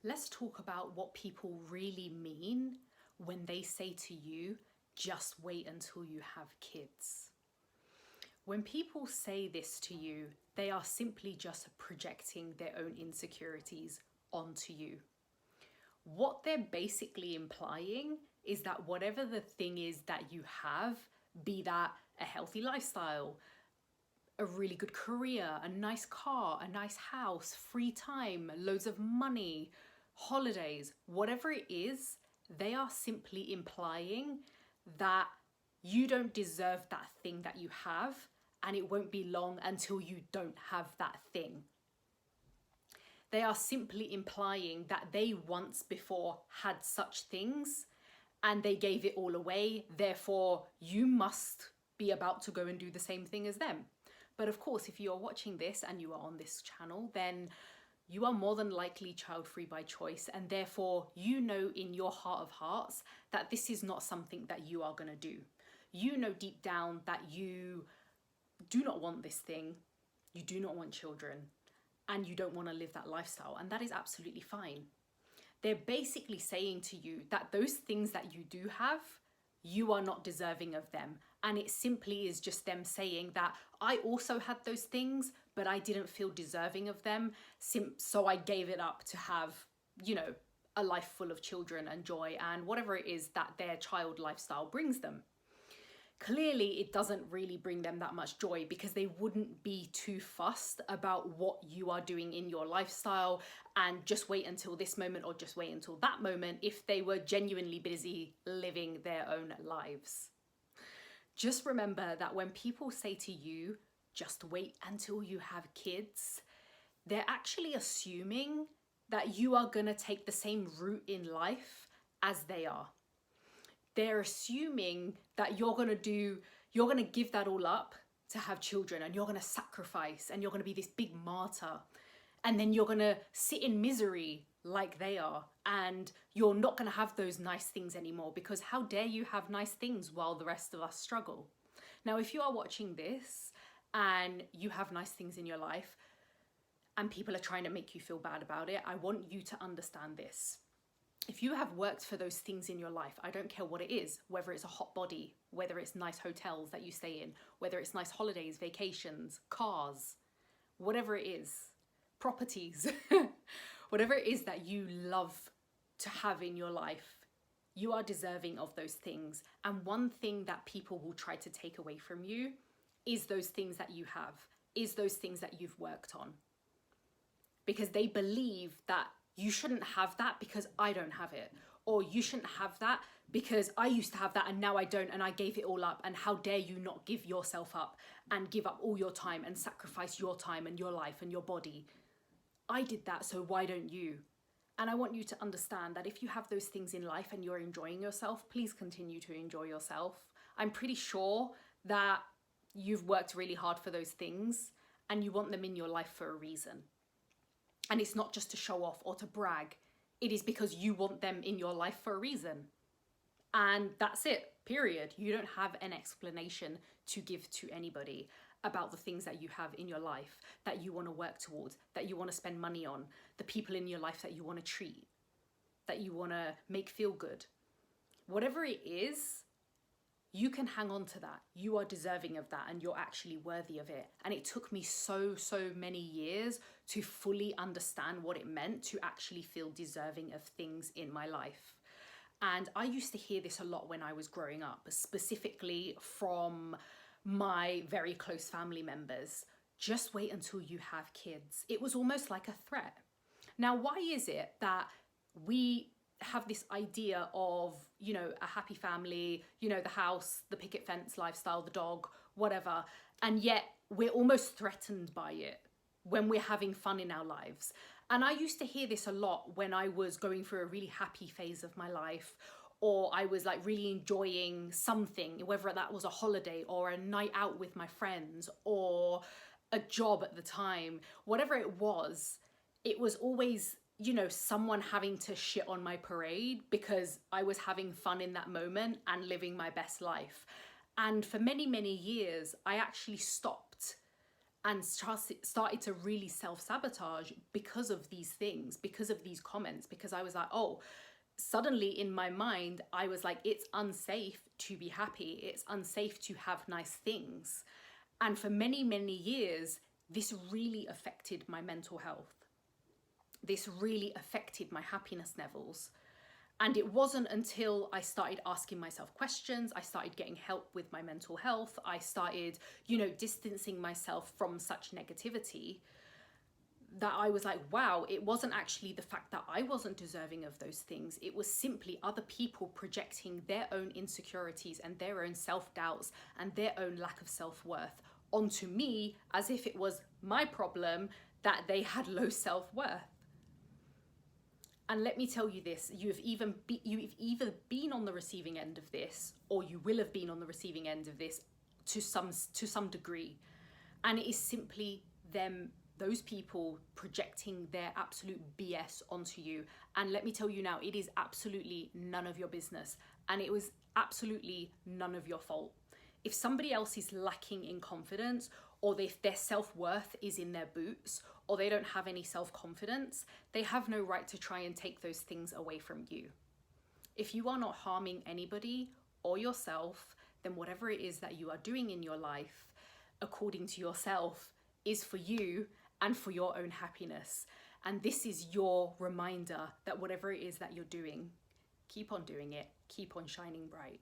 Let's talk about what people really mean when they say to you, just wait until you have kids. When people say this to you, they are simply just projecting their own insecurities onto you. What they're basically implying is that whatever the thing is that you have, be that a healthy lifestyle, a really good career, a nice car, a nice house, free time, loads of money, holidays, whatever it is, they are simply implying that you don't deserve that thing that you have, and it won't be long until you don't have that thing. They are simply implying that they once before had such things and they gave it all away, therefore you must be about to go and do the same thing as them. But of course, if you are watching this and you are on this channel, then you are more than likely child-free by choice, and therefore you know in your heart of hearts that this is not something that you are going to do. You know deep down that you do not want this thing, you do not want children, and you don't want to live that lifestyle, and that is absolutely fine. They're basically saying to you that those things that you do have, you are not deserving of them. And it simply is just them saying that I also had those things, but I didn't feel deserving of them. So I gave it up to have, a life full of children and joy and whatever it is that their child lifestyle brings them. Clearly, it doesn't really bring them that much joy because they wouldn't be too fussed about what you are doing in your lifestyle and just wait until this moment or just wait until that moment if they were genuinely busy living their own lives. Just remember that when people say to you, just wait until you have kids, they're actually assuming that you are going to take the same route in life as they are. They're assuming that you're going to give that all up to have children, and you're going to sacrifice, and you're going to be this big martyr, and then you're going to sit in misery like they are, and you're not going to have those nice things anymore, because how dare you have nice things while the rest of us struggle. Now, if you are watching this and you have nice things in your life and people are trying to make you feel bad about it, I want you to understand this. If you have worked for those things in your life, I don't care what it is, whether it's a hot body, whether it's nice hotels that you stay in, whether it's nice holidays, vacations, cars, whatever it is, properties, whatever it is that you love to have in your life, you are deserving of those things. And one thing that people will try to take away from you is those things that you have, is those things that you've worked on. Because they believe that you shouldn't have that because I don't have it. Or you shouldn't have that because I used to have that and now I don't, and I gave it all up. And how dare you not give yourself up and give up all your time and sacrifice your time and your life and your body. I did that, so why don't you? And I want you to understand that if you have those things in life and you're enjoying yourself, please continue to enjoy yourself. I'm pretty sure that you've worked really hard for those things and you want them in your life for a reason. And it's not just to show off or to brag. It is because you want them in your life for a reason. And that's it, period. You don't have an explanation to give to anybody about the things that you have in your life, that you want to work towards, that you want to spend money on, the people in your life that you want to treat, that you want to make feel good. Whatever it is, you can hang on to that. You are deserving of that and you're actually worthy of it. And it took me so many years to fully understand what it meant to actually feel deserving of things in my life. And I used to hear this a lot when I was growing up, specifically from my very close family members. Just wait until you have kids. It was almost like a threat. Now, why is it that we have this idea of, a happy family, the house, the picket fence lifestyle, the dog, whatever, and yet we're almost threatened by it when we're having fun in our lives? And I used to hear this a lot when I was going through a really happy phase of my life, or I was like really enjoying something, whether that was a holiday or a night out with my friends or a job at the time, whatever it was always, someone having to shit on my parade because I was having fun in that moment and living my best life. And for many years, I actually stopped and started to really self-sabotage because of these things, because of these comments, because I was like, oh, suddenly in my mind, I was like, it's unsafe to be happy. It's unsafe to have nice things. And for many, many years, this really affected my mental health. This really affected my happiness levels. And it wasn't until I started asking myself questions, I started getting help with my mental health, I started, distancing myself from such negativity, that I was like, wow, it wasn't actually the fact that I wasn't deserving of those things. It was simply other people projecting their own insecurities and their own self-doubts and their own lack of self-worth onto me, as if it was my problem that they had low self-worth. And let me tell you this, you've either been on the receiving end of this, or you will have been on the receiving end of this to some degree. And it is simply those people projecting their absolute BS onto you. And let me tell you now, it is absolutely none of your business. And it was absolutely none of your fault. If somebody else is lacking in confidence, or if their self-worth is in their boots, or they don't have any self-confidence, they have no right to try and take those things away from you. If you are not harming anybody or yourself, then whatever it is that you are doing in your life, according to yourself, is for you and for your own happiness. And this is your reminder that whatever it is that you're doing, keep on doing it, keep on shining bright.